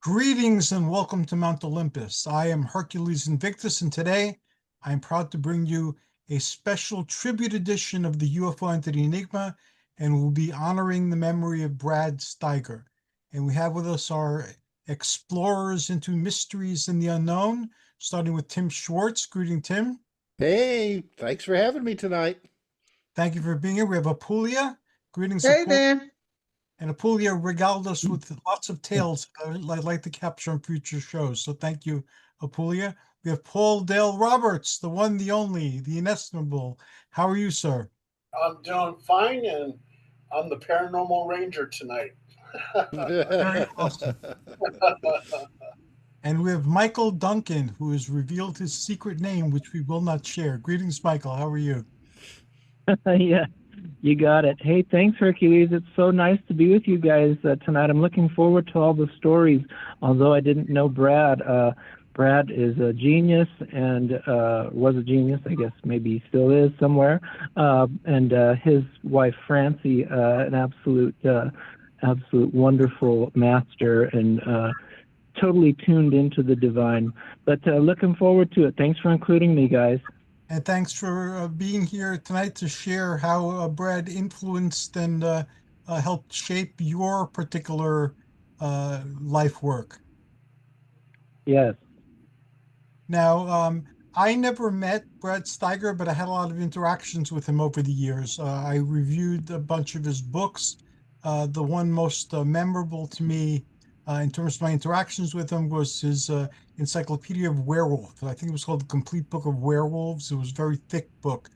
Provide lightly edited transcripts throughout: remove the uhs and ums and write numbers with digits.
Greetings and welcome to Mount Olympus. I am Hercules Invictus, and today I am proud to bring you a special tribute edition of the UFO entity Enigma, and we'll be honoring the memory of Brad Steiger. And we have with us our explorers into mysteries in the unknown, starting with Tim Swartz. Greeting, Tim. Hey, thanks for having me tonight. Thank you for being here. We have Apuleia. Greetings, Hey Apuleia. there. And Apuleia regaled us with lots of tales I'd like to capture on future shows. So thank you, Apuleia. We have Paul Dale Roberts, the one, the only, the inestimable. How are you, sir? I'm doing fine, and I'm the paranormal ranger tonight. Very awesome. And we have Michael Duncan, who has revealed his secret name, which we will not share. Greetings, Michael. How are you? Yeah, you got it. Hey, thanks, Hercules. It's so nice to be with you guys tonight. I'm looking forward to all the stories. Although I didn't know Brad, Brad is a genius and was a genius. I guess maybe he still is somewhere. And his wife Francie, an absolute wonderful master and totally tuned into the divine. But looking forward to it. Thanks for including me, guys. And thanks for being here tonight to share how Brad influenced and helped shape your particular life work. Yes. Now, I never met Brad Steiger, but I had a lot of interactions with him over the years. I reviewed a bunch of his books. The one most memorable to me in terms of my interactions with him was his Encyclopedia of Werewolves. I think it was called The Complete Book of Werewolves. It was a very thick book.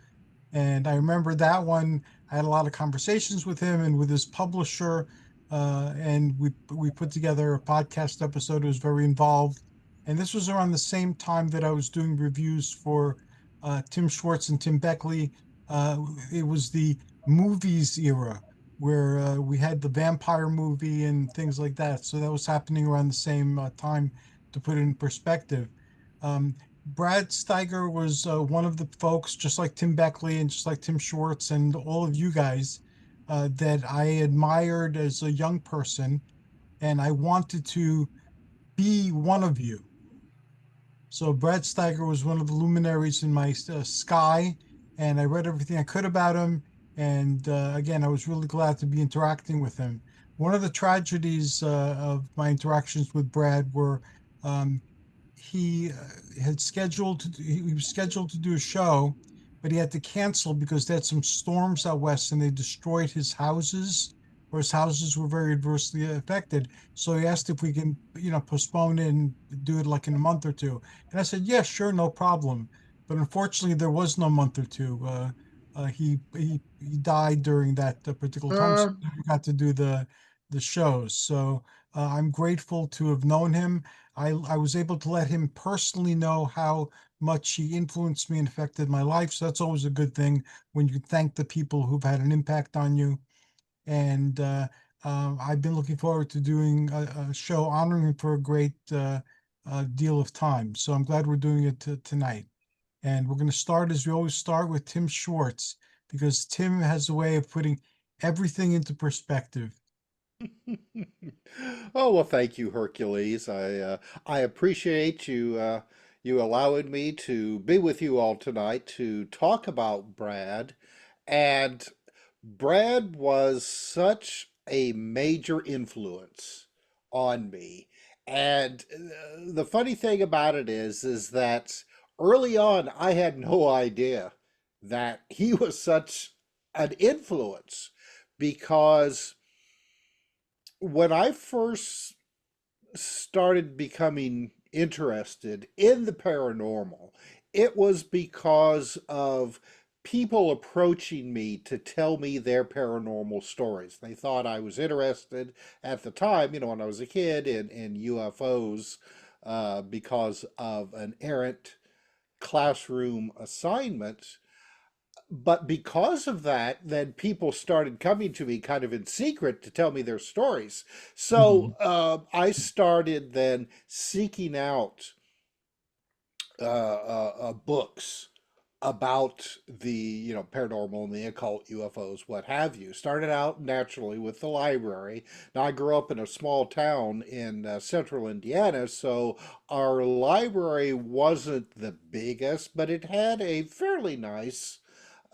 And I remember that one. I had a lot of conversations with him and with his publisher, and we put together a podcast episode. It was very involved, and this was around the same time that I was doing reviews for Tim Schwartz and Tim Beckley. It was the movies era where we had the vampire movie and things like that. So that was happening around the same time. To put it in perspective. Um, Brad Steiger was one of the folks, just like Tim Beckley and just like Tim Schwartz and all of you guys, that I admired as a young person, and I wanted to be one of you. So Brad Steiger was one of the luminaries in my sky, and I read everything I could about him. And again, I was really glad to be interacting with him. One of the tragedies of my interactions with Brad were um, he had scheduled he was scheduled to do a show, but he had to cancel because they had some storms out west and they destroyed his houses, or his houses were very adversely affected. So he asked if we can, postpone it and do it like in a month or two. And I said, yeah, sure, no problem. But unfortunately, there was no month or two. He died during that particular time, so Uh, we never got to do the shows. So I'm grateful to have known him. I was able to let him personally know how much he influenced me and affected my life. So that's always a good thing when you thank the people who've had an impact on you. And I've been looking forward to doing a show honoring him for a great deal of time. So I'm glad we're doing it tonight. And we're going to start as we always start with Tim Schwartz, because Tim has a way of putting everything into perspective. Oh, well, thank you, Hercules. I appreciate you allowing me to be with you all tonight to talk about Brad. And Brad was such a major influence on me. And the funny thing about it is that early on I had no idea that he was such an influence because when I first started becoming interested in the paranormal, it was because of people approaching me to tell me their paranormal stories. They thought I was interested at the time, when I was a kid, in UFOs because of an errant classroom assignment. But because of that, then people started coming to me kind of in secret to tell me their stories. So Mhm. I started then seeking out books about the paranormal and the occult, UFOs, what have you. Started out naturally with the library. Now I grew up in a small town in central Indiana, so our library wasn't the biggest, but it had a fairly nice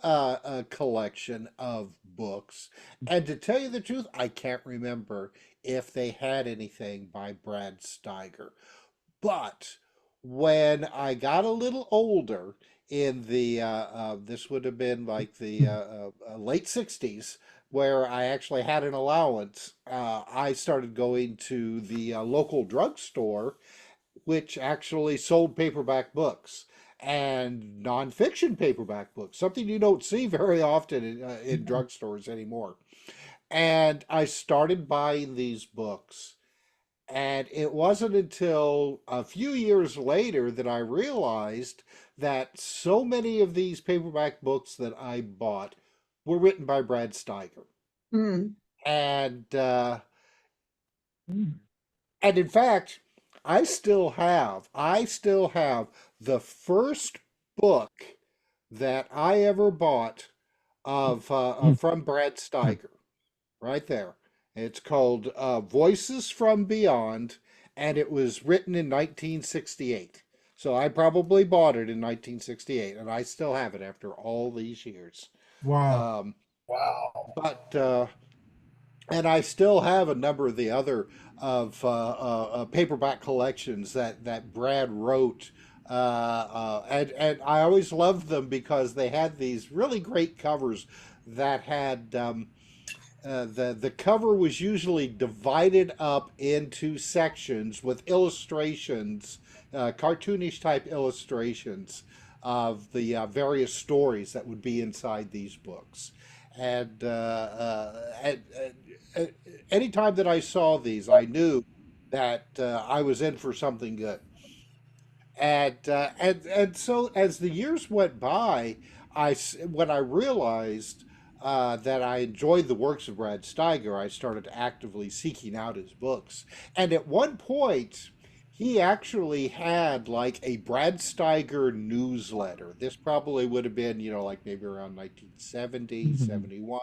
a collection of books. And to tell you the truth, I can't remember if they had anything by Brad Steiger. But when I got a little older, in the this would have been like the late 60s, where I actually had an allowance, I started going to the local drugstore, which actually sold paperback books and nonfiction paperback books, something you don't see very often in drugstores anymore. And I started buying these books. And it wasn't until a few years later that I realized that so many of these paperback books that I bought were written by Brad Steiger. Mm. And uh, Mm. and in fact, I still have the first book that I ever bought from Brad Steiger, right there. It's called Voices from Beyond, and it was written in 1968. So I probably bought it in 1968, and I still have it after all these years. Wow. Um, Wow. but and I still have a number of the other of paperback collections that Brad wrote. And I always loved them because they had these really great covers that had the cover was usually divided up into sections with illustrations, cartoonish type illustrations of the various stories that would be inside these books. And, anytime that I saw these, I knew that I was in for something good. And so as the years went by, when I realized that I enjoyed the works of Brad Steiger, I started actively seeking out his books. And at one point, he actually had like a Brad Steiger newsletter. This probably would have been, like maybe around 1970, Mhm. 71.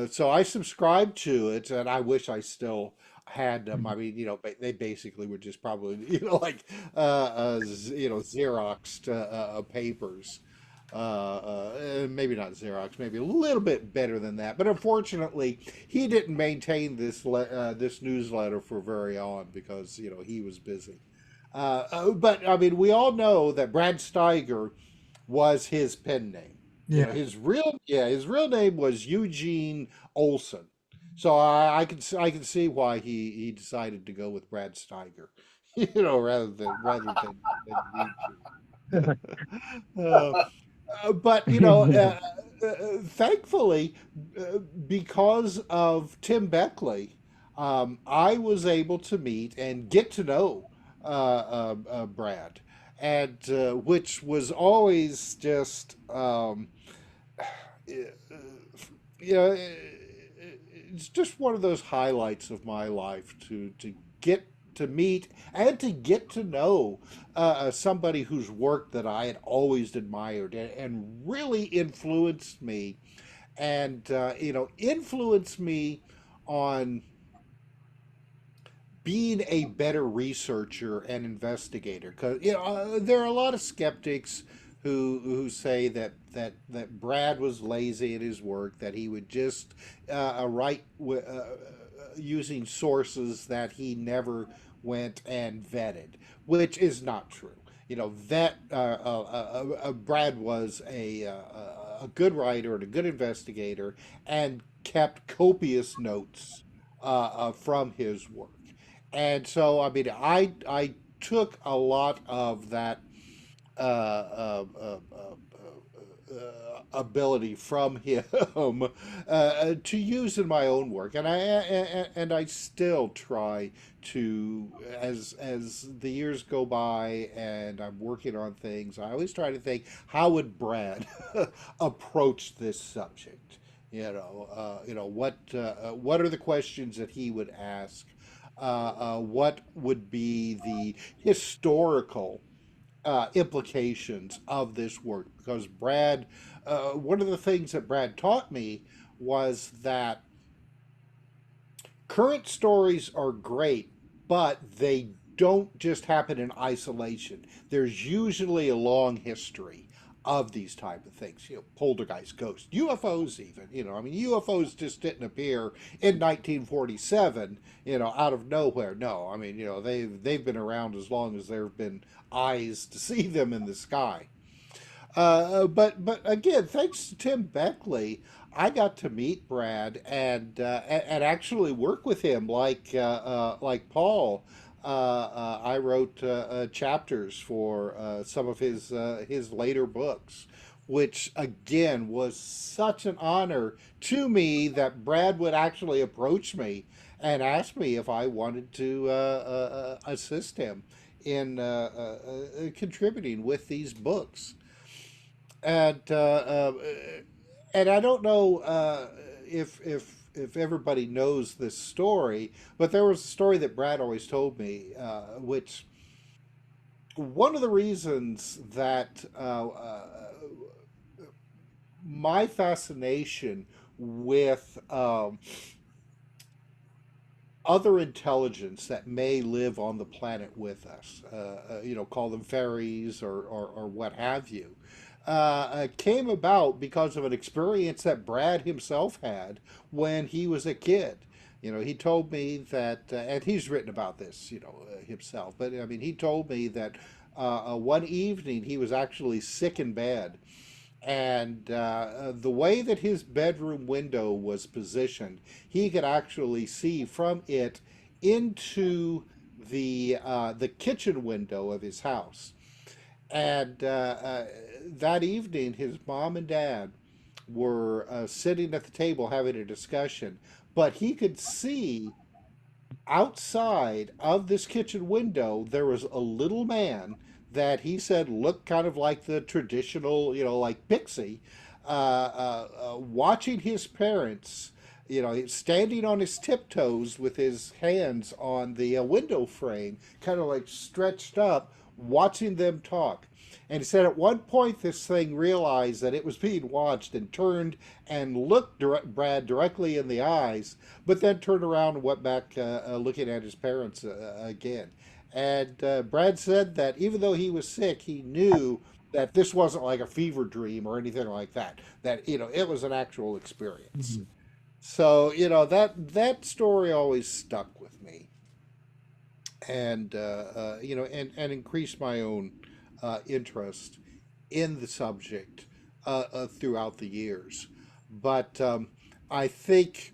So I subscribed to it, and I wish I still had them. I mean, they basically were just probably, like, Xeroxed papers. Maybe not Xerox, maybe a little bit better than that. But unfortunately, he didn't maintain this newsletter for very long because he was busy. But I mean, we all know that Brad Steiger was his pen name. Yeah. His real name was Eugene Olson. So I can see why he decided to go with Brad Steiger, rather than Eugene. Uh, but Yeah. thankfully, because of Tim Beckley, I was able to meet and get to know Brad, and which was always just you know, it's just one of those highlights of my life to get to meet and to get to know somebody whose work that I had always admired and really influenced me, and influenced me on being a better researcher and investigator. Because there are a lot of skeptics who say that Brad was lazy at his work, that he would just write using sources that he never went and vetted, which is not true. Brad was a good writer and a good investigator, and kept copious notes from his work. And so, I mean, I took a lot of that ability from him to use in my own work, and I still try to, as the years go by and I'm working on things, I always try to think, how would Brad approach this subject? What are the questions that he would ask? What would be the historical implications of this work because Brad, one of the things that Brad taught me was that current stories are great, but they don't just happen in isolation. There's usually a long history of these type of things. Poltergeist, ghosts, UFOs, even. I mean, UFOs just didn't appear in 1947. Out of nowhere. No, I mean, they've been around as long as there have been eyes to see them in the sky. But again, thanks to Tim Beckley, I got to meet Brad and actually work with him like Paul. I wrote chapters for some of his later books, which again was such an honor to me that Brad would actually approach me and ask me if I wanted to assist him in contributing with these books and and I don't know if everybody knows this story, but there was a story that Brad always told me, which one of the reasons that my fascination with other intelligence that may live on the planet with us, call them fairies or what have you, came about because of an experience that Brad himself had when he was a kid. He told me that, and he's written about this, himself, but I mean, he told me that one evening he was actually sick in bed and the way that his bedroom window was positioned, he could actually see from it into the kitchen window of his house. And that evening, his mom and dad were sitting at the table having a discussion, but he could see outside of this kitchen window, there was a little man that he said looked kind of like the traditional, like Pixie, watching his parents, standing on his tiptoes with his hands on the window frame, kind of like stretched up, watching them talk. And he said at one point this thing realized that it was being watched and turned and looked Brad directly in the eyes, but then turned around and went back looking at his parents again. And Brad said that even though he was sick, he knew that this wasn't like a fever dream or anything like that. That it was an actual experience. Mhm. So that story always stuck with me, and and increased my own interest in the subject throughout the years. But I think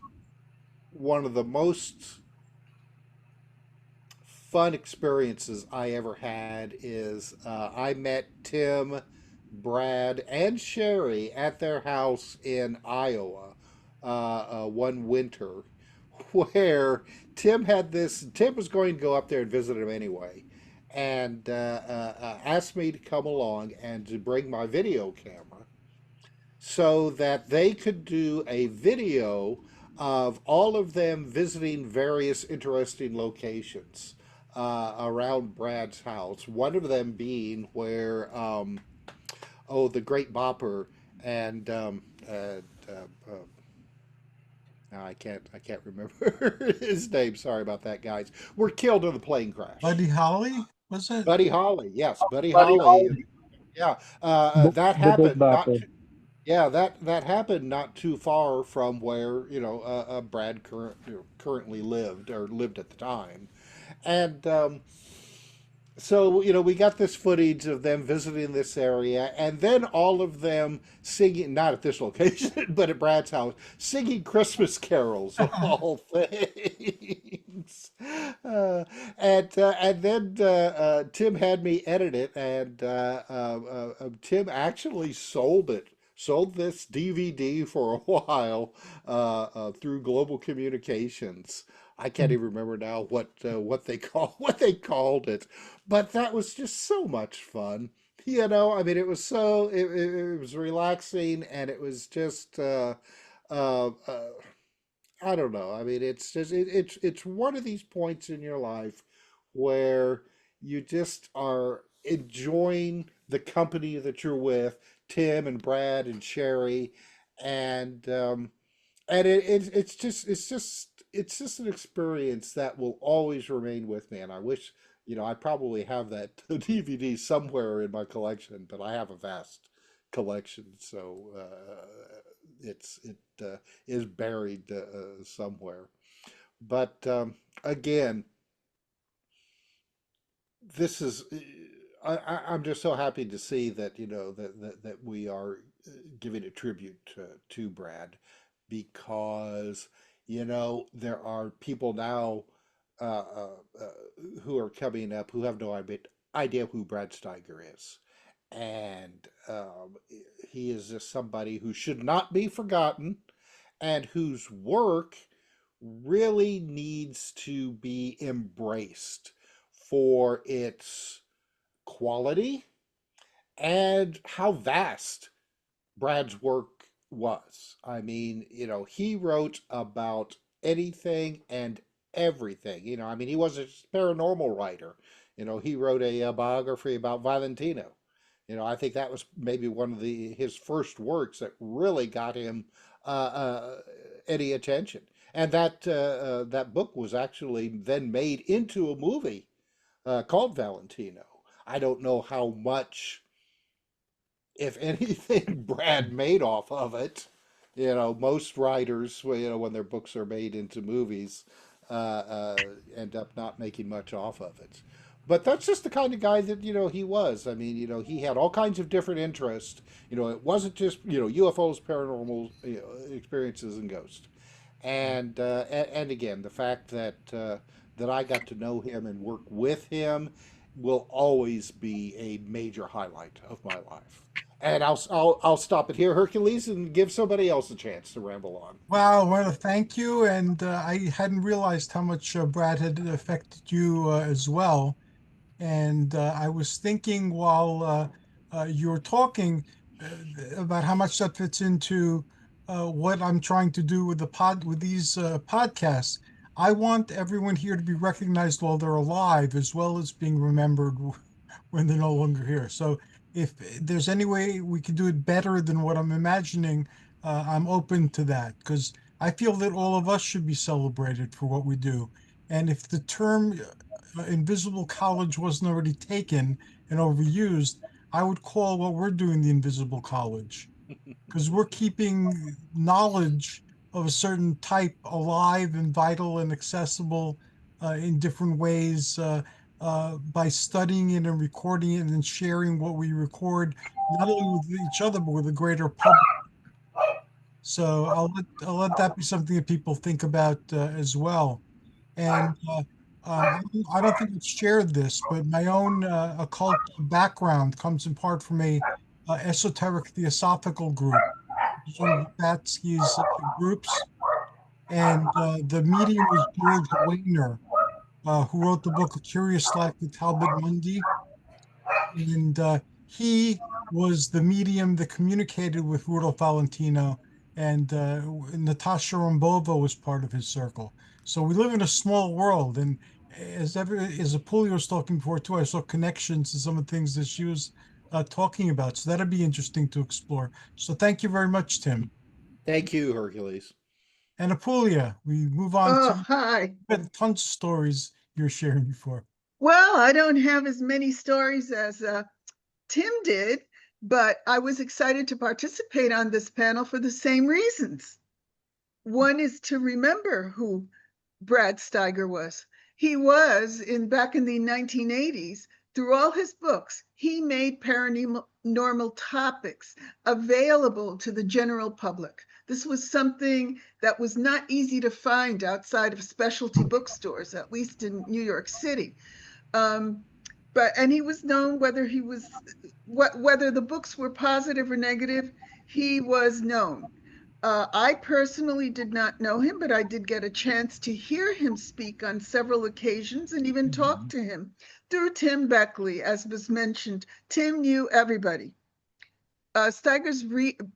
one of the most fun experiences I ever had is I met Tim, Brad, and Sherry at their house in Iowa one winter, where Tim was going to go up there and visit him anyway, and asked me to come along and to bring my video camera so that they could do a video of all of them visiting various interesting locations around Brad's house. One of them being where, the Great Bopper and now I can't remember his name. Sorry about that, guys. Were killed in the plane crash. Buddy Holly, was it? Buddy Holly, yes, Buddy Buddy Holly. Holly. Yeah, that The Big happened not Bopper. Yeah, that happened not too far from where Brad currently lived at the time, and so we got this footage of them visiting this area, and then all of them singing, not at this location, but at Brad's house, singing Christmas carols of all things. Uh, and then Tim had me edit it, and Tim actually sold this DVD for a while through Global Communications. I can't even remember now what they called it, but that was just so much fun. I mean, it was it was relaxing, and it was just uh, uh, I don't know. I mean, it's just it's one of these points in your life where you just are. enjoying the company that you're with, Tim and Brad and Sherry, and it's just an experience that will always remain with me. And I wish, I probably have that DVD somewhere in my collection, but I have a vast collection, so it is buried somewhere. But again, this is I'm just so happy to see that that we are giving a tribute to Brad, because there are people now uh, uh, uh, who are coming up who have no idea who Brad Steiger is, and he is just somebody who should not be forgotten, and whose work really needs to be embraced for its quality and how vast Brad's work was. I mean, he wrote about anything and everything. I mean, he was a paranormal writer. He wrote a biography about Valentino. I think that was maybe one of his first works that really got him any attention. And that book was actually then made into a movie called Valentino. I don't know how much, if anything, Brad made off of it. Most writers, well, when their books are made into movies, end up not making much off of it. But that's just the kind of guy that he was. I mean, he had all kinds of different interests. It wasn't just UFOs, paranormal experiences, and ghosts. And again, the fact that I got to know him and work with him will always be a major highlight of my life. And I'll stop it here, Hercules, and give somebody else a chance to ramble on. Wow, I want to thank you. And I hadn't realized how much Brad had affected you as well. And I was thinking while you were talking about how much that fits into what I'm trying to do with these podcasts. I want everyone here to be recognized while they're alive, as well as being remembered when they're no longer here. So if there's any way we can do it better than what I'm imagining, I'm open to that, because I feel that all of us should be celebrated for what we do. And if the term invisible college wasn't already taken and overused, I would call what we're doing the invisible college, because we're keeping knowledge of a certain type alive and vital and accessible in different ways by studying it and recording it and sharing what we record, not only with each other, but with the greater public. So I'll let that be something that people think about as well. And I don't think I've shared this, but my own occult background comes in part from a esoteric theosophical group, one of Batsky's groups, and the medium was George Wagner, who wrote the book A Curious Life of Talbot Mundy, and he was the medium that communicated with Rudolph Valentino, and Natasha Rombova was part of his circle. So we live in a small world, and as Apuleia was talking before too, I saw connections to some of the things that she was talking about. So that'd be interesting to explore. So thank you very much, Tim. Thank you, Hercules. And Apuleia, we move on Oh, to hi. tons of stories you're sharing before. Well, I don't have as many stories as Tim did, but I was excited to participate on this panel for the same reasons. One is to remember who Brad Steiger was. He was back in the 1980s. Through all his books, he made paranormal topics available to the general public. This was something that was not easy to find outside of specialty bookstores, at least in New York City. And he was known, whether the books were positive or negative, he was known. I personally did not know him, but I did get a chance to hear him speak on several occasions and even talk to him through Tim Beckley, as was mentioned. Tim knew everybody. Steiger's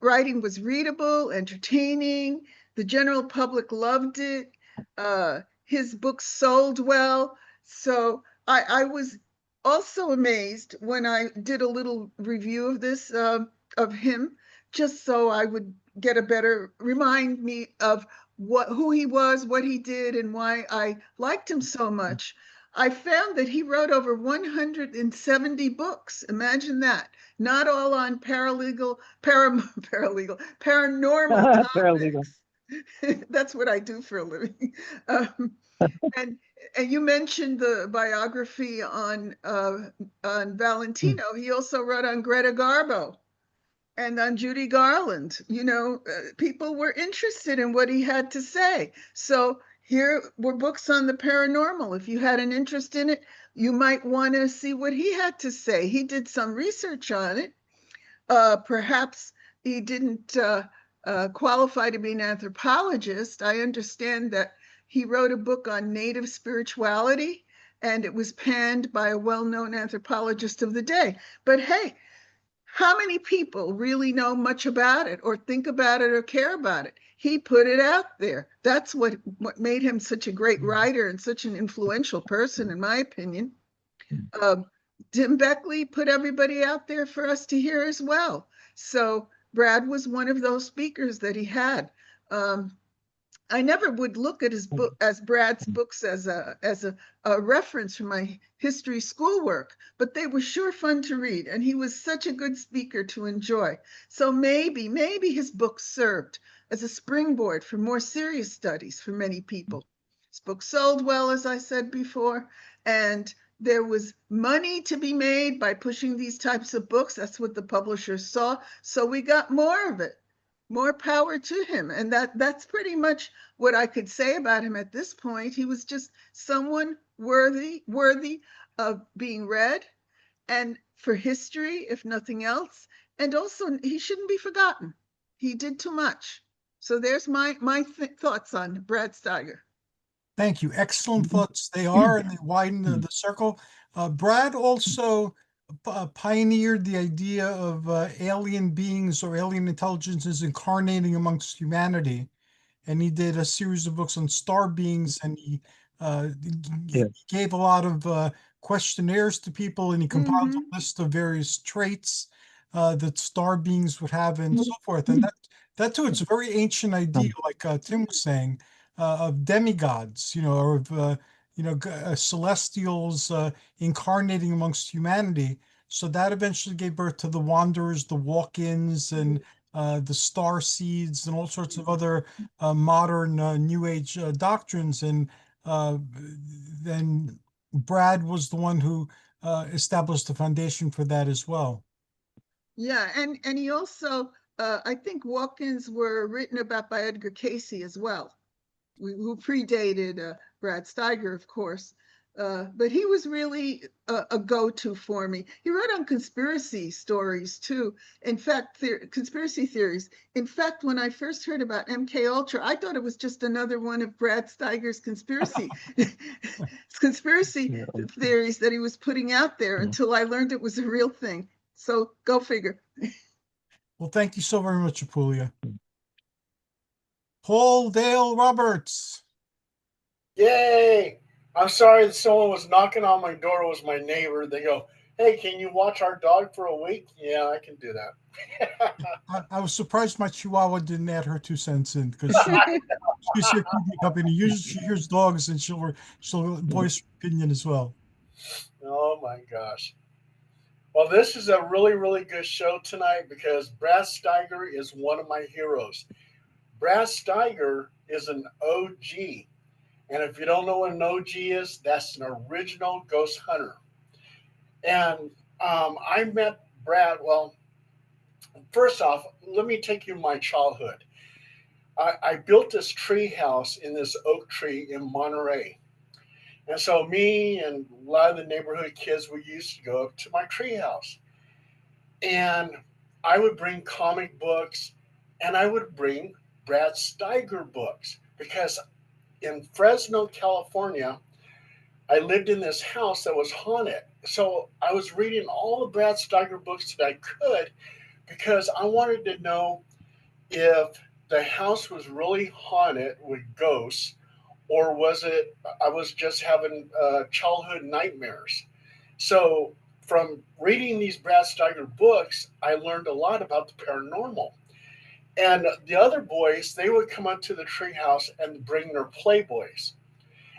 writing was readable, entertaining. The general public loved it. His books sold well. So I was also amazed when I did a little review of this, of him, just so I would get a better, remind me of who he was, what he did, and why I liked him so much. I found that he wrote over 170 books. Imagine that. Not all on paranormal Paralegal. topics. That's what I do for a living. Um, and and you mentioned the biography on Valentino. He also wrote on Greta Garbo and on Judy Garland. People were interested in what he had to say. So here were books on the paranormal. If you had an interest in it, you might want to see what he had to say. He did some research on it. Perhaps he didn't qualify to be an anthropologist. I understand that he wrote a book on native spirituality, and it was panned by a well-known anthropologist of the day. But hey, how many people really know much about it or think about it or care about it? He put it out there. That's what made him such a great writer and such an influential person, in my opinion. Um, Tim Beckley put everybody out there for us to hear as well. So Brad was one of those speakers that he had. Um, I never would look at his book as Brad's books as a reference for my history schoolwork, but they were sure fun to read, and he was such a good speaker to enjoy. So maybe his books served as a springboard for more serious studies for many people. His book sold well, as I said before, and there was money to be made by pushing these types of books. That's what the publishers saw. So we got more of it. More power to him. And that's pretty much what I could say about him at this point. He was just someone worthy of being read, and for history, if nothing else. And also, he shouldn't be forgotten. He did too much. So there's my thoughts on Brad Steiger. Thank you. Excellent thoughts they are, and they widen the circle. Brad also pioneered the idea of alien beings or alien intelligences incarnating amongst humanity. And he did a series of books on star beings, and he Yeah. gave a lot of questionnaires to people, and he compiled a list of various traits that star beings would have, and so forth. And that too, it's a very ancient idea, like Tim was saying, of demigods, or of celestials incarnating amongst humanity. So that eventually gave birth to the Wanderers, the Walk-ins, and the star seeds, and all sorts of other modern New Age doctrines. And then Brad was the one who established the foundation for that as well. Yeah, and he also, I think walk-ins were written about by Edgar Cayce as well, who predated Brad Steiger, of course. But he was really a go-to for me. He wrote on conspiracy stories too. In fact, conspiracy theories. In fact, when I first heard about MK Ultra, I thought it was just another one of Brad Steiger's conspiracy Yeah. theories that he was putting out there until I learned it was a real thing. So go figure. Well, thank you so very much, Apuleia. Paul Dale Roberts. Yay! I'm sorry that someone was knocking on my door. It was my neighbor. They go, "Hey, can you watch our dog for a week?" Yeah, I can do that. I was surprised my Chihuahua didn't add her 2 cents in, because she's here keeping company. Usually she hears dogs and she'll voice her opinion as well. Oh my gosh. Well, this is a really, really good show tonight because Brad Steiger is one of my heroes. Brad Steiger is an OG. And if you don't know what an OG is, that's an original ghost hunter. And I met Brad. Well, first off, let me take you my childhood. I built this tree house in this oak tree in Monterey. And so me and a lot of the neighborhood kids, we used to go up to my tree house. And I would bring comic books and I would bring Brad Steiger books because in Fresno, California, I lived in this house that was haunted. So I was reading all the Brad Steiger books that I could because I wanted to know if the house was really haunted with ghosts or was it I was just having childhood nightmares. So from reading these Brad Steiger books, I learned a lot about the paranormal. And the other boys, they would come up to the treehouse and bring their Playboys.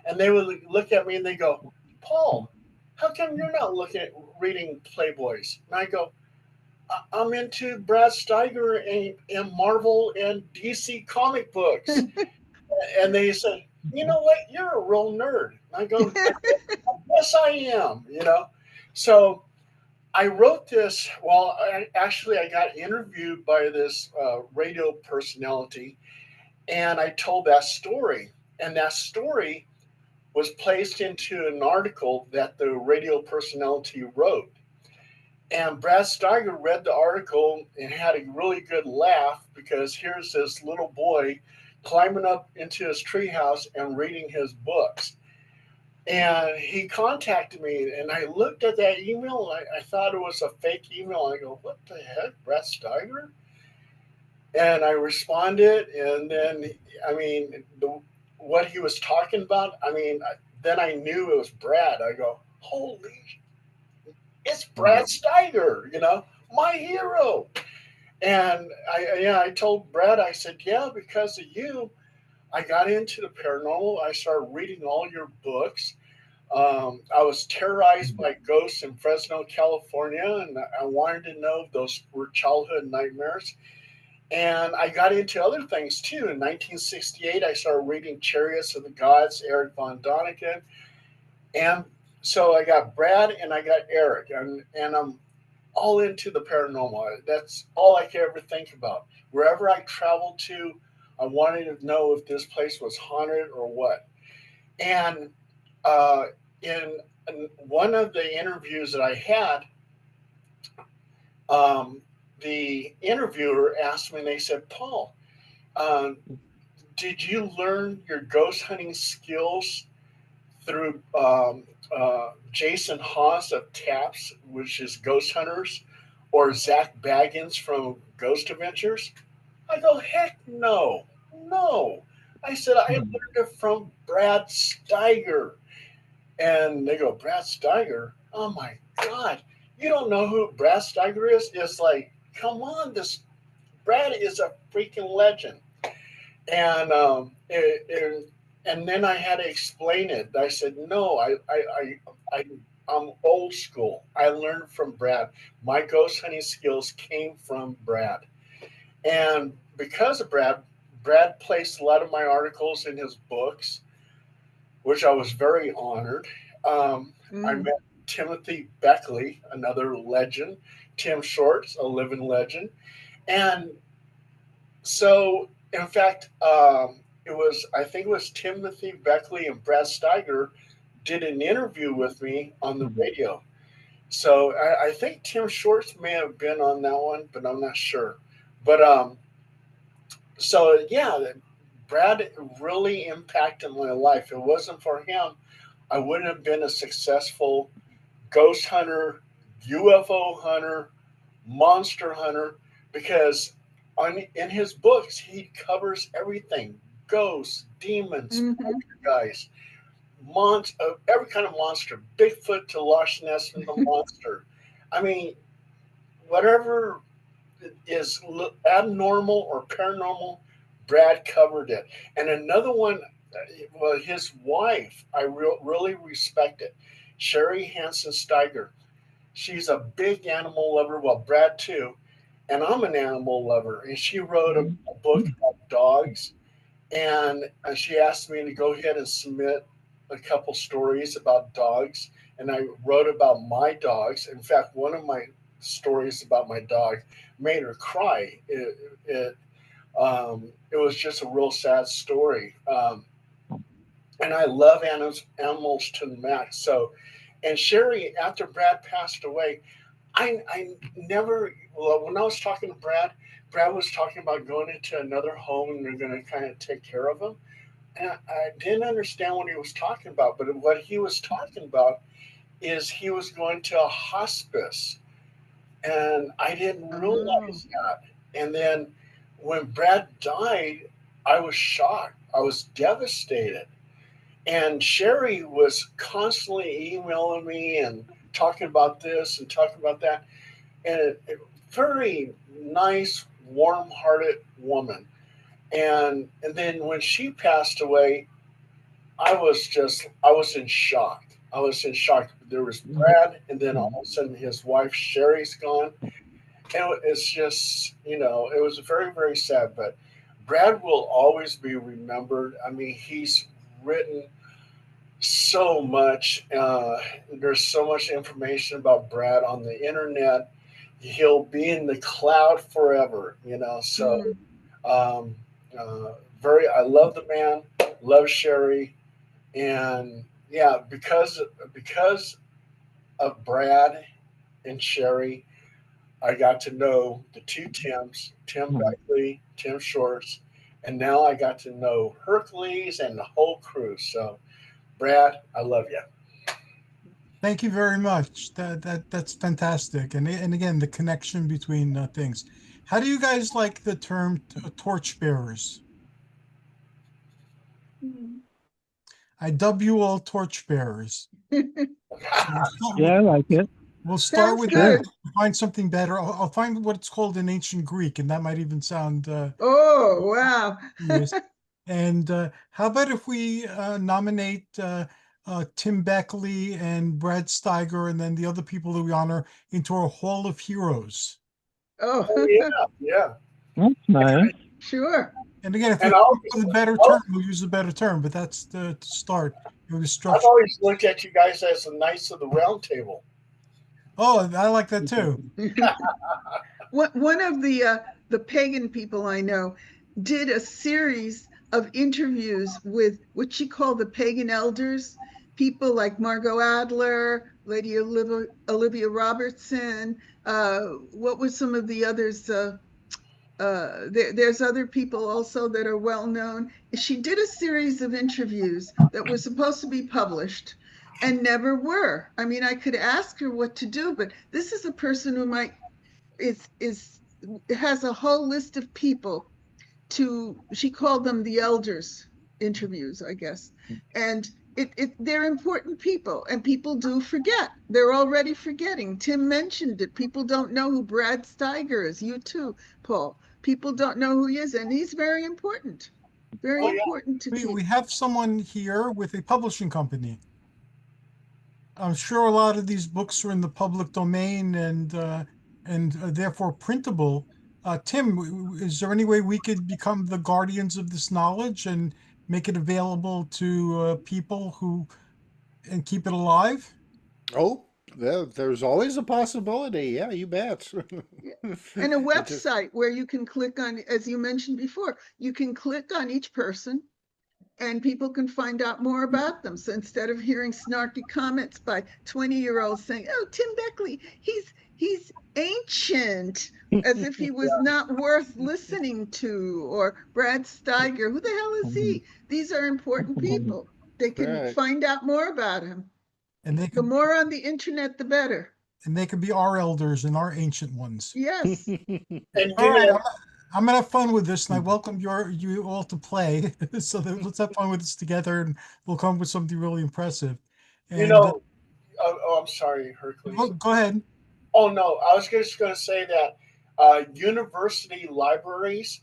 And they would look at me and they go, Paul, how come you're not reading Playboys? And I go, I'm into Brad Steiger and Marvel and DC comic books. And they said, you know what? You're a real nerd. And yes, I am, you know. So I wrote this. Well, I got interviewed by this radio personality, and I told that story. And that story was placed into an article that the radio personality wrote. And Brad Steiger read the article and had a really good laugh because here's this little boy climbing up into his treehouse and reading his books. And he contacted me, and I looked at that email. And I thought it was a fake email. I go, "What the heck, Brad Steiger?" And I responded, and then what he was talking about. Then I knew it was Brad. I go, "Holy, it's Brad Steiger!" You know, my hero. And I told Brad, I said, "Yeah, because of you, I got into the paranormal. I started reading all your books. I was terrorized by ghosts in Fresno, California, and I wanted to know if those were childhood nightmares. And I got into other things too. In 1968, I started reading Chariots of the Gods, Eric von Däniken. And so I got Brad and I got Eric, and I'm all into the paranormal. That's all I could ever think about. Wherever I traveled to, I wanted to know if this place was haunted or what. And uh, in one of the interviews that I had, um, the interviewer asked me, and they said, Paul, um, did you learn your ghost hunting skills through Jason Haas of TAPS, which is Ghost Hunters, or Zach Baggins from Ghost Adventures? I go, heck no, no. I said, I learned it from Brad Steiger. And they go, Brad Steiger? Oh my God. You don't know who Brad Steiger is? It's like, come on, this Brad is a freaking legend. And and then I had to explain it. I said, no, I'm old school. I learned from Brad. My ghost hunting skills came from Brad. And because of Brad, Brad placed a lot of my articles in his books, which I was very honored. I met Timothy Beckley, another legend, Tim Shorts, a living legend. And so, in fact, I think it was Timothy Beckley and Brad Steiger did an interview with me on the radio. So I think Tim Shorts may have been on that one, but I'm not sure. But so yeah, Brad really impacted my life. If it wasn't for him, I wouldn't have been a successful ghost hunter, UFO hunter, monster hunter, because in his books he covers everything: ghosts, demons, guys, every kind of monster, Bigfoot to Loch Ness and the monster. I mean, whatever is abnormal or paranormal, Brad covered it. And another one, well, his wife, I really respect it, Sherry Hansen Steiger. She's a big animal lover. Well, Brad too, and I'm an animal lover. And she wrote a book about dogs, and she asked me to go ahead and submit a couple stories about dogs. And I wrote about my dogs. In fact, one of my stories about my dog made her cry. It was just a real sad story. And I love animals to the max. So, and Sherry, after Brad passed away, I never, well, when I was talking to Brad, Brad was talking about going into another home and they're going to kind of take care of him. And I didn't understand what he was talking about, but what he was talking about is he was going to a hospice. And I didn't realize that. And then when Brad died, I was shocked. I was devastated. And Sherry was constantly emailing me and talking about this and talking about that, and a very nice, warm-hearted woman. And then when she passed away, I was in shock. I was in shock. There was Brad, and then all of a sudden his wife Sherry's gone. And it's just, it was very, very sad. But Brad will always be remembered. I mean, he's written so much. There's so much information about Brad on the internet. He'll be in the cloud forever, So, Mm. um, I love the man, love Sherry, and yeah, because of Brad and Sherry, I got to know the two Tims, Tim Beckley, Tim Shorts, and now I got to know Hercules and the whole crew. So, Brad, I love you. Thank you very much. That's fantastic. And again, the connection between things. How do you guys like the term torchbearers? Mm. I dub you all torchbearers. So Yeah, I like it. we'll start Sounds with good. that. Find something better. I'll find what it's called in ancient Greek, and that might even sound Oh, wow. yes. And how about if we nominate Tim Beckley and Brad Steiger, and then the other people that we honor into our Hall of Heroes? Oh, Oh yeah, yeah. That's nice. sure. And again, if we And come I'll, up with a better I'll term, we'll use a better term. But that's the start. It was I've structured. always looked at you guys as the knights of the round table. Oh, I like that too. One of the pagan people I know did a series of interviews with what she called the pagan elders, people like Margot Adler, Lady Olivia Robertson. What were some of the others? There's other people also that are well known. She did a series of interviews that were supposed to be published and never were. I mean, I could ask her what to do, but this is a person who might is has a whole list of people to, she called them the elders interviews, I guess. And they're important people, and people do forget. They're already forgetting. Tim mentioned it. People don't know who Brad Steiger is. You too, Paul. People don't know who he is, and he's very important. Very Oh yeah, important to We people. have someone here with a publishing company. I'm sure a lot of these books are in the public domain and therefore printable. Tim, is there any way we could become the guardians of this knowledge and make it available to people who and keep it alive? Oh, there's always a possibility. Yeah, you bet. And a It just website where you can click on, as you mentioned before, you can click on each person and people can find out more about them. So instead of hearing snarky comments by 20-year-olds saying, "Oh, Tim Beckley, he's ancient," as if he was yeah. not worth listening to, or Brad Steiger, who the hell is he? These are important people. They can right. find out more about him. And they The could more on the internet, the better. be our elders and our ancient ones. Yes. And All right, I'm gonna have fun with this, and I welcome you all to play. So let's have fun with this together, and we'll come up with something really impressive. you And know, I'm sorry, Hercules. go ahead. Oh no, I was just going to say that university libraries,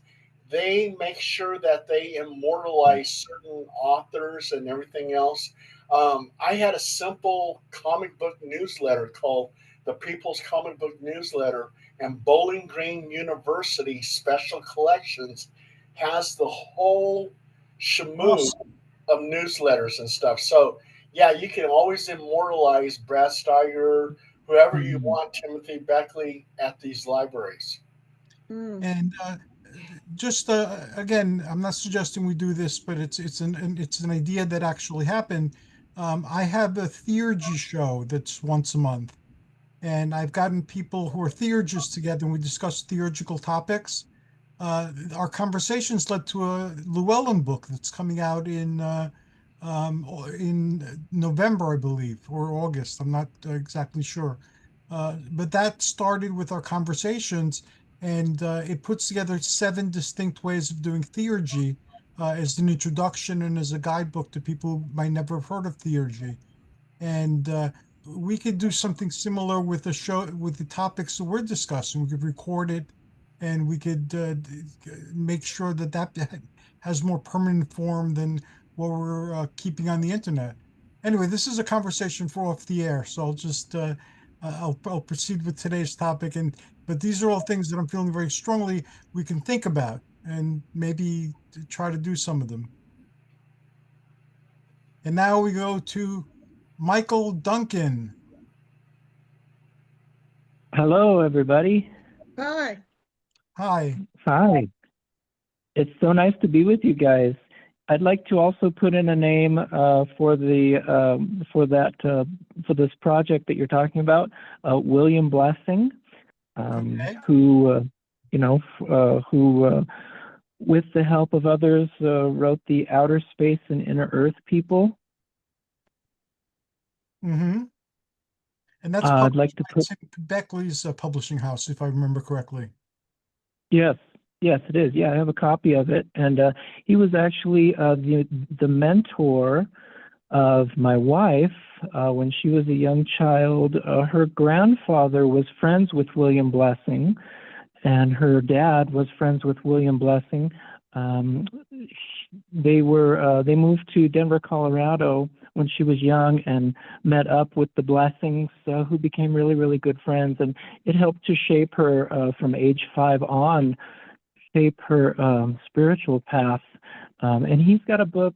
they make sure that they immortalize certain authors and everything else. I had a simple comic book newsletter called the People's Comic Book Newsletter, and Bowling Green University Special Collections has the whole shamoo Awesome. of newsletters and stuff. So yeah, you can always immortalize Brad Steiger, whoever you want, Timothy Beckley, at these libraries. Mm. And just again, I'm not suggesting we do this, but it's an idea that actually happened. I have a theurgy show that's once a month, and I've gotten people who are theurgists together, and we discuss theurgical topics. Our conversations led to a Llewellyn book that's coming out in November, I believe, or August. I'm not exactly sure. But that started with our conversations, and it puts together 7 distinct ways of doing theurgy as an introduction and as a guidebook to people who might never have heard of theurgy. And we could do something similar with the show, with the topics that we're discussing. We could record it, and we could make sure that that has more permanent form than what we're keeping on the internet. Anyway, this is a conversation for off the air, so I'll just I'll proceed with today's topic. And but these are all things that I'm feeling very strongly we can think about and maybe try to do some of them. And now we go to Michael Duncan. Hello, everybody. Hi. Hi. Hi. It's so nice to be with you guys. I'd like to also put in a name for this project that you're talking about, William Blessing, Okay. who with the help of others wrote the Outer Space and Inner Earth People. Mm-hmm. And that's I'd like to put Tim Beckley's publishing house, if I remember correctly. Yes, it is. Yeah, I have a copy of it, and he was actually the mentor of my wife when she was a young child. Her grandfather was friends with William Blessing, and her dad was friends with William Blessing. They moved to Denver, Colorado when she was young and met up with the Blessings, who became really, really good friends. And it helped to shape her from age 5 on, shape her spiritual path. And he's got a book.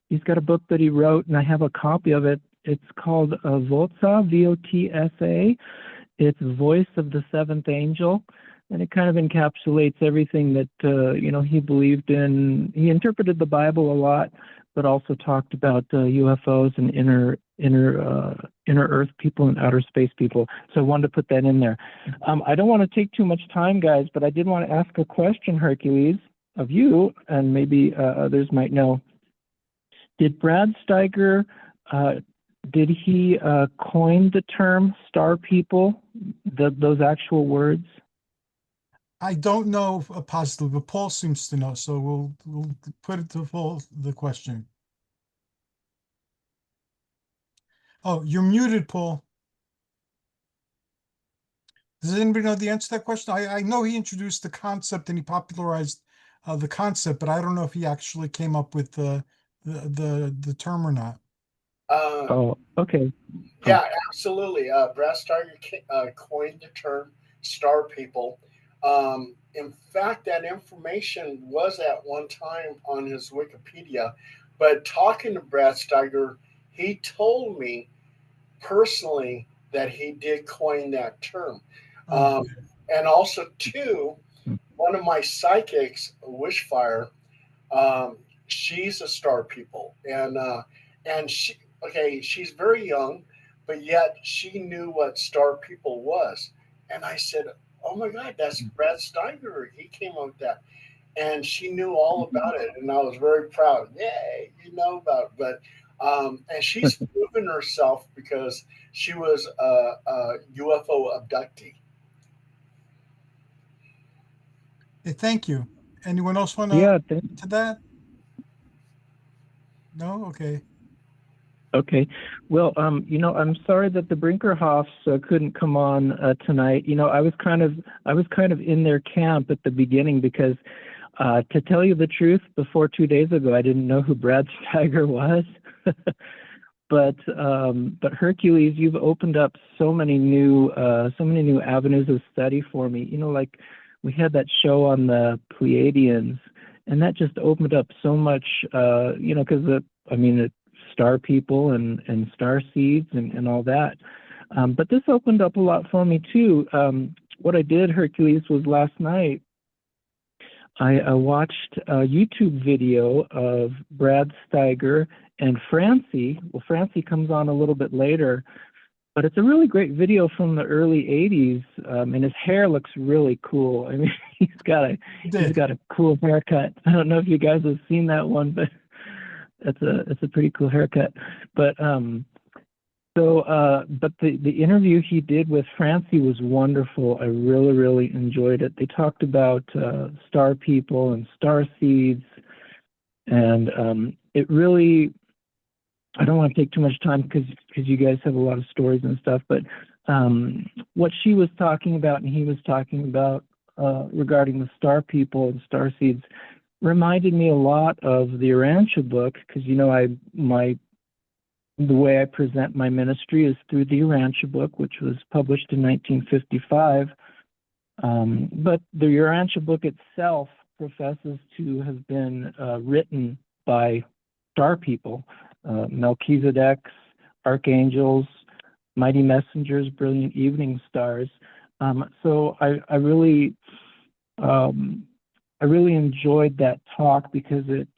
He's got a book that he wrote, and I have a copy of it. It's called Votsa, V-O-T-S-A. It's Voice of the Seventh Angel. And it kind of encapsulates everything that he believed in. He interpreted the Bible a lot, but also talked about UFOs and inner Earth people and outer space people. So I wanted to put that in there. I don't want to take too much time, guys, but I did want to ask a question, Hercules, of you, and maybe others might know. Did Brad Steiger did he coin the term star people? Those actual words? I don't know positively, but Paul seems to know, so we'll put it to Paul the question. Oh, you're muted, Paul. Does anybody know the answer to that question? I know he introduced the concept and he popularized the concept, but I don't know if he actually came up with the term or not. Oh, okay. Yeah, absolutely. Brad Steiger coined the term star people. In fact, that information was at one time on his Wikipedia. But talking to Brad Steiger, he told me personally that he did coin that term. Oh, And also, too, one of my psychics, Wishfire, she's a star people, and she's very young, but yet she knew what star people was, and I said, "Oh my God, that's Brad Steiger. He came up with that." And she knew all about it, and I was very proud. Yay, you know about it. But and she's proven herself because she was a UFO abductee. hey, thank you. Anyone else want to Yeah. to that? No? Okay. Okay. Well, I'm sorry that the Brinkerhoffs couldn't come on tonight. I was kind of in their camp at the beginning because, to tell you the truth, before 2 days ago, I didn't know who Brad Steiger was. But Hercules, you've opened up so many new avenues of study for me. Like we had that show on the Pleiadians, and that just opened up so much. Because star people and star seeds and all that. But this opened up a lot for me too. What I did, Hercules, was last night I watched a YouTube video of Brad Steiger and Francie. Well, Francie comes on a little bit later, but it's a really great video from the early 80s, and his hair looks really cool. I mean, he's got a cool haircut. I don't know if you guys have seen that one, but it's a pretty cool haircut. But the interview he did with Francie was wonderful. I really, really enjoyed it. They talked about star people and star seeds, and it really I don't want to take too much time because you guys have a lot of stories and stuff, but what she was talking about and he was talking about regarding the star people and star seeds reminded me a lot of the Urantia book, because the way I present my ministry is through the Urantia book, which was published in 1955. But the Urantia book itself professes to have been written by star people, Melchizedek's, archangels, mighty messengers, brilliant evening stars. So I really enjoyed that talk because it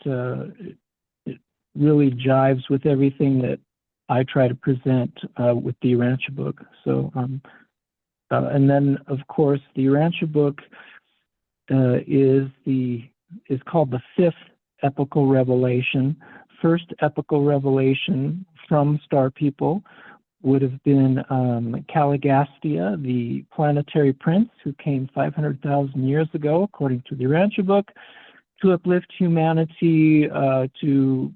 really jives with everything that I try to present with the Urantia book. So, and then of course the Urantia book is called the fifth epical revelation. First epical revelation from star people would have been Caligastia, the planetary prince who came 500,000 years ago, according to the Urantia book, to uplift humanity, to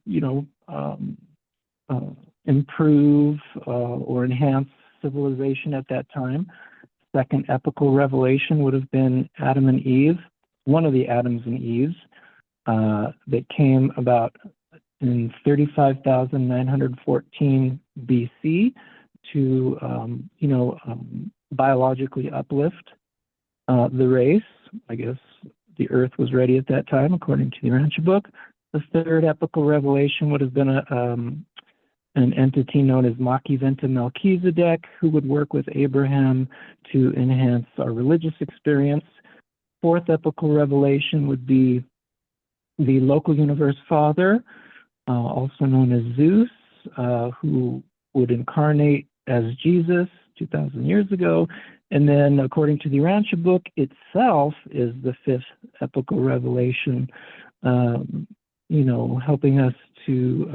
improve or enhance civilization at that time. Second epical revelation would have been Adam and Eve, one of the Adams and Eves, that came about in 35,914 BC to, biologically uplift the race. I guess the Earth was ready at that time, according to the Urantia book. The third epical revelation would have been an entity known as Machiventa Melchizedek, who would work with Abraham to enhance our religious experience. Fourth epical revelation would be the local universe father, also known as Zeus, who would incarnate as Jesus 2,000 years ago. And then, according to the Urantia book itself, is the fifth epical revelation, helping us to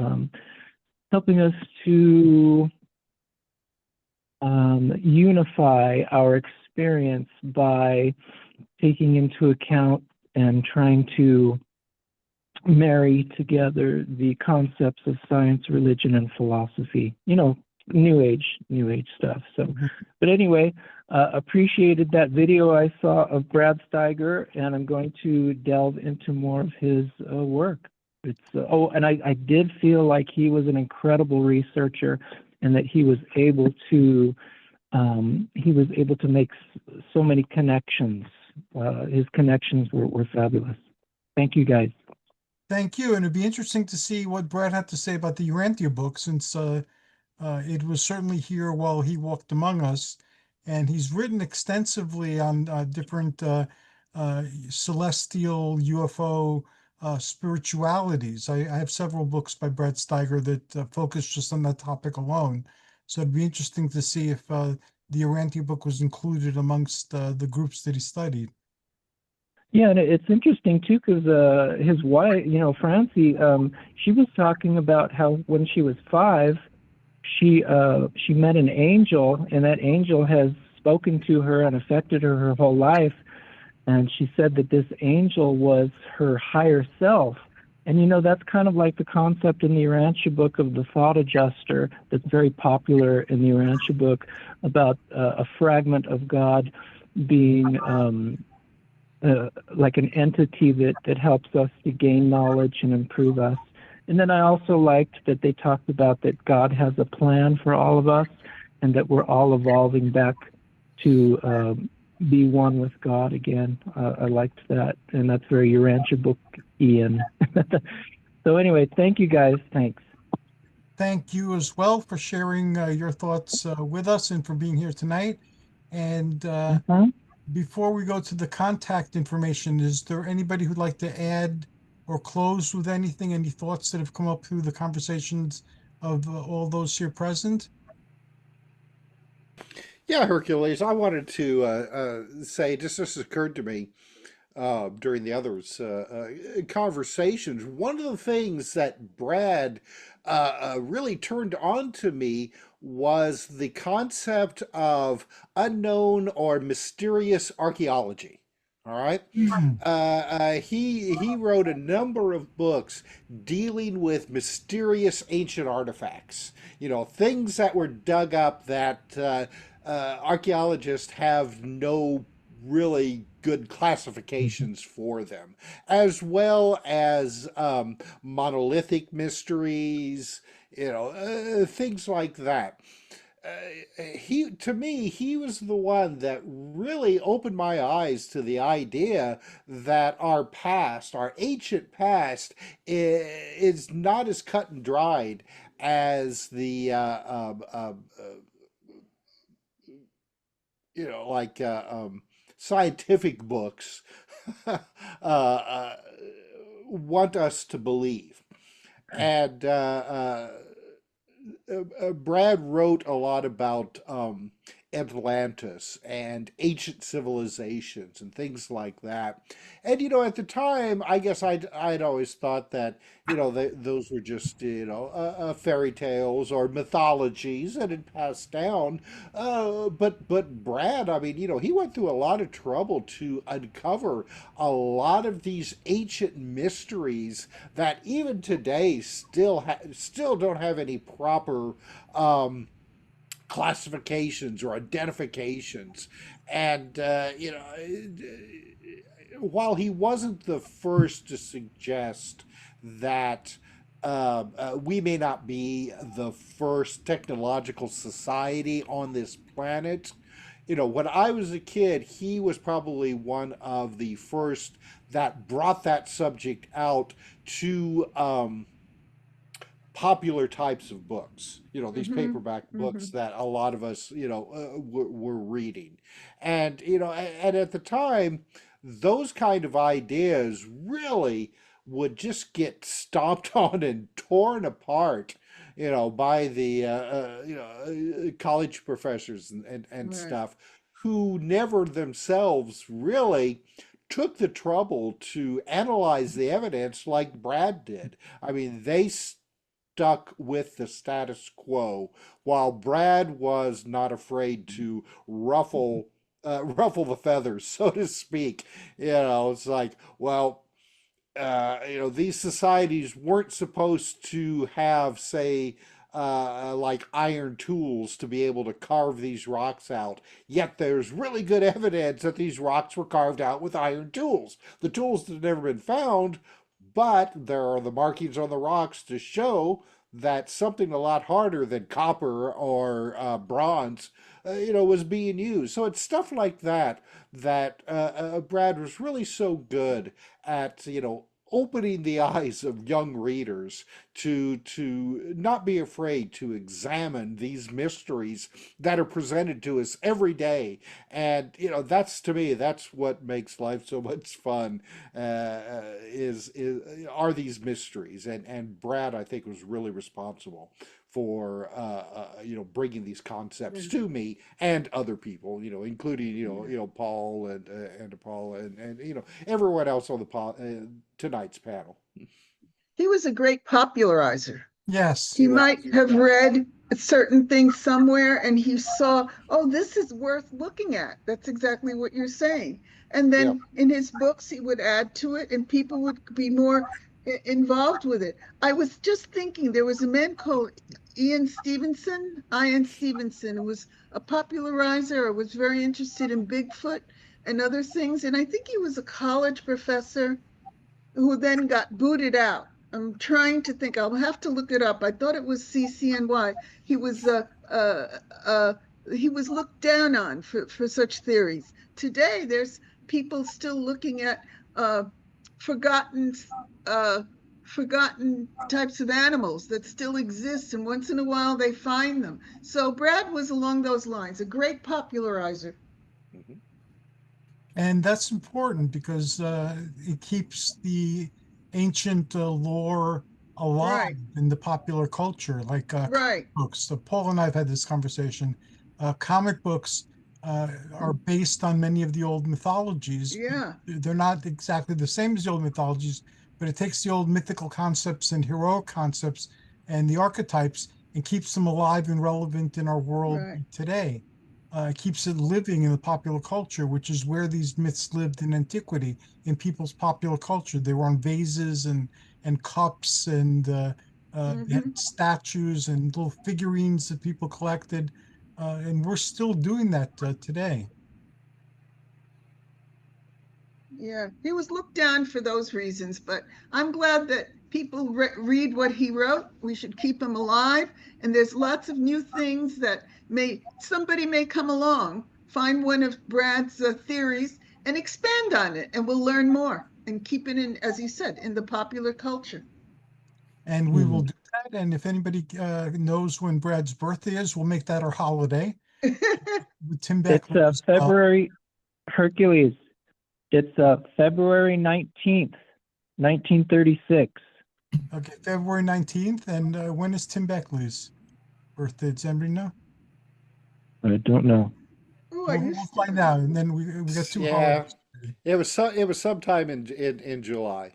unify our experience by taking into account and trying to marry together the concepts of science, religion, and philosophy. New age stuff. So, but anyway, appreciated that video I saw of Brad Steiger, and I'm going to delve into more of his work. It's and I did feel like he was an incredible researcher, and that he was able to make so many connections. His connections were fabulous. Thank you, guys. Thank you, and it'd be interesting to see what Brad had to say about the Urantia book, since it was certainly here while he walked among us, and he's written extensively on different celestial UFO spiritualities. I have several books by Brad Steiger that focus just on that topic alone. So it'd be interesting to see if the Urantia book was included amongst the groups that he studied. Yeah, and it's interesting too, because his wife, Francie, she was talking about how when she was 5, she met an angel, and that angel has spoken to her and affected her whole life. And she said that this angel was her higher self. And that's kind of like the concept in the Urantia book of the thought adjuster that's very popular in the Urantia book, about a fragment of God being like an entity that helps us to gain knowledge and improve us. And then I also liked that they talked about that God has a plan for all of us, and that we're all evolving back to be one with God again. I liked that, and that's very Urantia book, Ian. So anyway, thank you guys. Thanks. Thank you as well for sharing your thoughts with us and for being here tonight. And before we go to the contact information, is there anybody who'd like to add or close with anything, any thoughts that have come up through the conversations of all those here present? Yeah, Hercules, I wanted to say, just this occurred to me during the others' conversations. One of the things that Brad really turned on to me was the concept of unknown or mysterious archaeology. All right. Mm. He wrote a number of books dealing with mysterious ancient artifacts. Things that were dug up that archaeologists have no really good classifications for them, as well as monolithic mysteries. Things like that. To me, he was the one that really opened my eyes to the idea that our past, our ancient past, is not as cut and dried as the like scientific books uh, want us to believe. And Brad wrote a lot about Atlantis and ancient civilizations and things like that. And at the time, I guess I'd always thought that those were just fairy tales or mythologies that had passed down. But Brad, I mean, he went through a lot of trouble to uncover a lot of these ancient mysteries that even today still don't have any proper classifications or identifications. And while he wasn't the first to suggest that we may not be the first technological society on this planet, when I was a kid, he was probably one of the first that brought that subject out to popular types of books, these Mm-hmm. paperback Mm-hmm. books that a lot of us, were reading. And, and at the time, those kind of ideas really would just get stomped on and torn apart, by the, college professors and Right. stuff who never themselves really took the trouble to analyze the evidence like Brad did. I mean, they stuck with the status quo, while Brad was not afraid to ruffle the feathers, so to speak. It's like, well, these societies weren't supposed to have, say, like iron tools to be able to carve these rocks out. Yet there's really good evidence that these rocks were carved out with iron tools. The tools have never been found, but there are the markings on the rocks to show that something a lot harder than copper or bronze, was being used. So it's stuff like that that Brad was really so good at, opening the eyes of young readers to not be afraid to examine these mysteries that are presented to us every day. And that's, to me, that's what makes life so much fun. Is are these mysteries, and Brad, I think, was really responsible for bringing these concepts Yeah. to me and other people, including Paul and Paul and everyone else on tonight's panel. He was a great popularizer. Yes. He He was. might have read certain things somewhere and he saw, oh, this is worth looking at. That's exactly what you're saying. And Yep. then in his books, he would add to it and people would be more involved with it. I was just thinking there was a man called Ian Stevenson, who was a popularizer, or was very interested in Bigfoot and other things. And I think he was a college professor who then got booted out. I'm trying to think. I'll have to look it up. I thought it was CCNY. He was uh, he was looked down on for such theories. Today, there's people still looking at forgotten uh, forgotten types of animals that still exist, and once in a while they find them. So Brad was along those lines, a great popularizer. Mhm. And that's important because it keeps the ancient lore alive Right, in the popular culture, like comic right, books. So Paul and I have had this conversation. Comic books are based on many of the old mythologies. yeah, They're not exactly the same as the old mythologies, but it takes the old mythical concepts and heroic concepts and the archetypes and keeps them alive and relevant in our world right. today. keeps it living in the popular culture, which is where these myths lived in antiquity, in people's popular culture. They were on vases and cups, and they had Hmm. statues and little figurines that people collected, and we're still doing that today. Yeah, he was looked down for those reasons, but I'm glad that people read what he wrote. We should keep him alive. And there's lots of new things that somebody may come along, find one of Brad's theories and expand on it, and we'll learn more and keep it in, as he said, in the popular culture. And we will Mhm. do that. And if anybody knows when Brad's birthday is, we'll make that our holiday with Tim It's Beckley as well. February, Hercules. It's February 19th, 1936. Okay, February 19th. And when is Tim Beckley's birthday? Does anybody know? I don't know. Oh, I We'll used to find know. out. And then we got two Yeah, holidays today. it was sometime in July.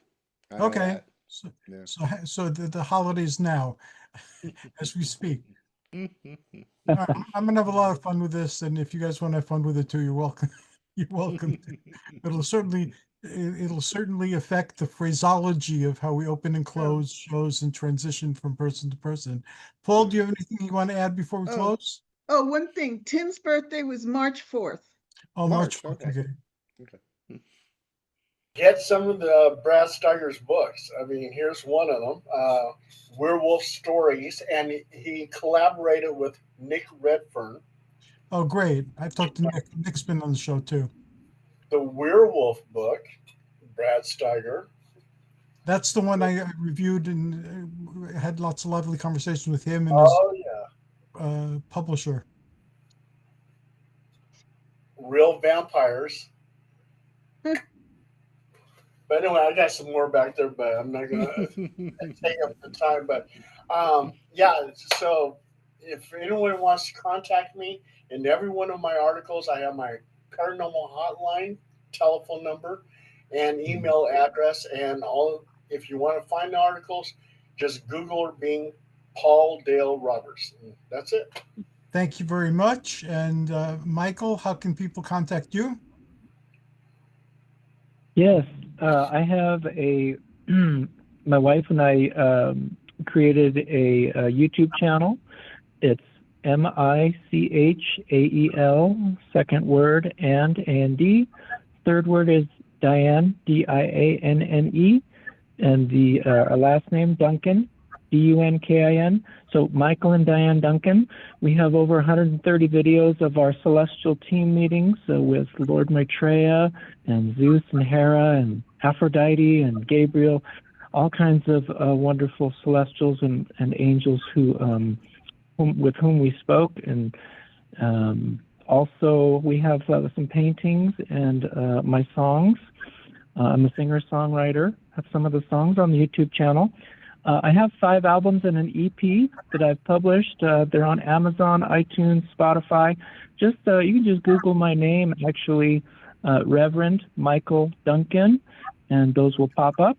I know Okay. that. So, Yeah. so the holidays now as we speak. All right, I'm gonna have a lot of fun with this, and if you guys want to have fun with it too, you're welcome. You're welcome. It'll certainly it'll certainly affect the phraseology of how we open and Oh, close shows and transition from person to person. Paul, do you have anything you want to add before we oh, close? oh, one thing. Tim's birthday was March 4th. Oh, March March, 4th. okay. Okay. Okay. Get some of the Brad Steiger's books. I mean, here's one of them, Werewolf Stories, and he collaborated with Nick Redfern. Oh, great. I've talked to Nick. Nick's been on the show too. The Werewolf book, Brad Steiger. That's the one I reviewed and had lots of lovely conversations with him and his Oh yeah, publisher. Real Vampires. But anyway, I got some more back there, but I'm not gonna take up the time. But yeah, so if anyone wants to contact me, in every one of my articles, I have my paranormal hotline, telephone number, and email address. And all, if you want to find the articles, just Google or Bing Paul Dale Roberts. And that's it. Thank you very much. And Michael, how can people contact you? Yes, I have my wife and I created a YouTube channel. It's Michael, second word, and third word is Diane, Dianne, and the last name, Dunkin, Dunkin. So Michael and Diane Dunkin. We have over 130 videos of our celestial team meetings with Lord Maitreya and Zeus and Hera and Aphrodite and Gabriel, all kinds of wonderful celestials and angels with whom we spoke. And also we have some paintings and my songs. I'm a singer-songwriter. Have some of the songs on the YouTube channel. I have 5 albums and an EP that I've published. They're on Amazon, iTunes, Spotify. You can just Google my name, actually, Reverend Michael Duncan, and those will pop up.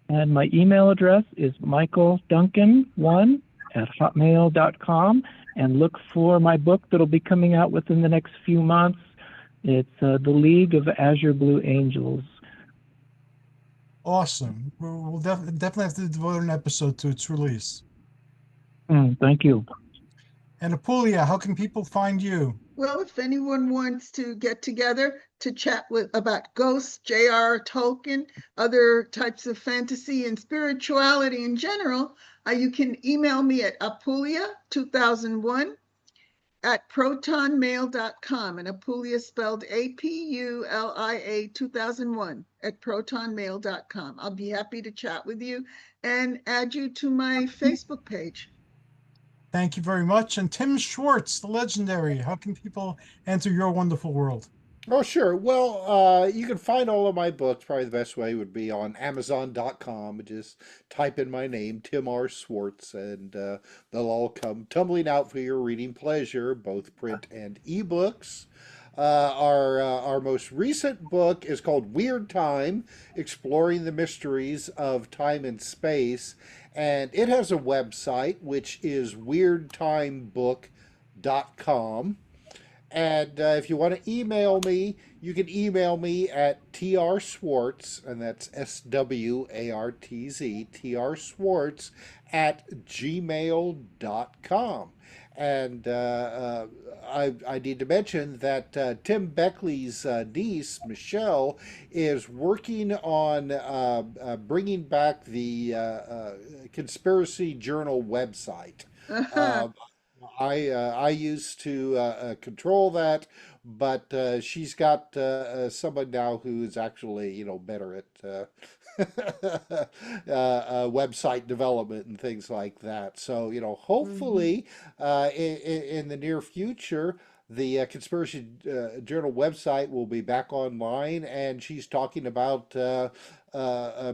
And my email address is michaelduncan1@hotmail.com. And look for my book that'll be coming out within the next few months. It's The League of Azure Blue Angels. Awesome. We'll definitely have to devote an episode to its release. Thank you. And Apuleia, how can people find you? Well, if anyone wants to get together to chat about ghosts, J.R. Tolkien, other types of fantasy and spirituality in general, you can email me at Apuleia2001 at protonmail.com, and Apuleia spelled Apulia 2001 at protonmail.com. I'll be happy to chat with you and add you to my Facebook page. Thank you very much. And Tim Swartz, the legendary, how can people enter your wonderful world? Oh, sure. Well, you can find all of my books. Probably the best way would be on Amazon.com. Just type in my name, Tim R. Swartz, and they'll all come tumbling out for your reading pleasure, both print and ebooks. Our most recent book is called Weird Time, Exploring the Mysteries of Time and Space, and it has a website which is weirdtimebook.com. And if you want to email me, you can email me at trswartz, and that's Swartz, Swartz at gmail.com. And I need to mention that Tim Beckley's niece, Michelle, is working on bringing back the Conspiracy Journal website. Uh, I used to control that, but she's got someone now who's actually better at website development and things like that. So Mhm. hopefully in the near future. The Conspiracy Journal website will be back online, and she's talking about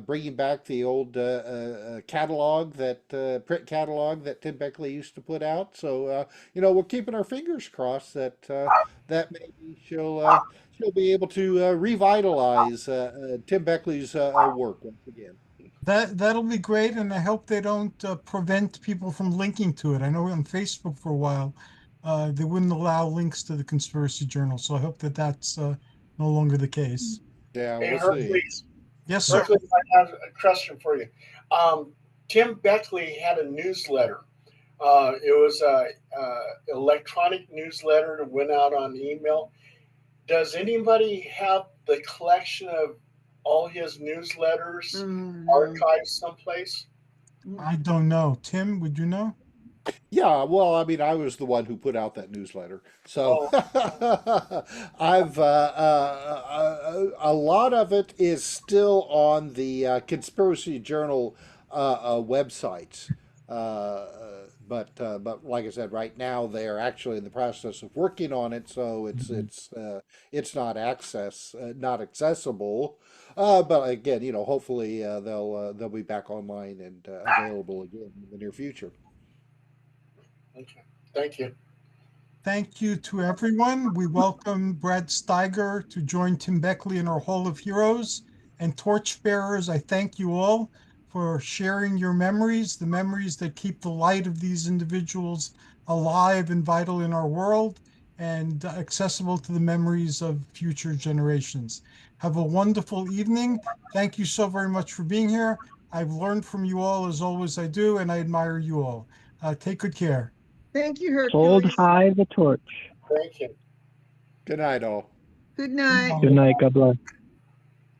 bringing back the old catalog, that print catalog that Tim Beckley used to put out. So we're keeping our fingers crossed that that maybe she'll be able to revitalize Tim Beckley's work once again. That'll be great, and I hope they don't prevent people from linking to it. I know on Facebook for a while, they wouldn't allow links to the Conspiracy Journal, so I hope that that's no longer the case. Yeah, Hey, we'll see. Hercules, Yes, sir. Hercules, I have a question for you. Tim Beckley had a newsletter. It was a electronic newsletter that went out on email. Does anybody have the collection of all his newsletters No. archived someplace? I don't know. Tim, would you know? Yeah, well, I mean, I was the one who put out that newsletter, so Oh, I've a lot of it is still on the Conspiracy Journal websites, but like I said, right now they are actually in the process of working on it, so Mhm. it's not accessible. But again, hopefully they'll be back online and available again in the near future. okay. Thank you. Thank you to everyone. We welcome Brad Steiger to join Tim Beckley in our Hall of Heroes. And torchbearers, I thank you all for sharing your memories, the memories that keep the light of these individuals alive and vital in our world and accessible to the memories of future generations. Have a wonderful evening. Thank you so very much for being here. I've learned from you all, as always I do, and I admire you all. Take good care. Thank you, Hold Hercules. high the torch. Thank you. Good night, all. Good night. Good night. God bless.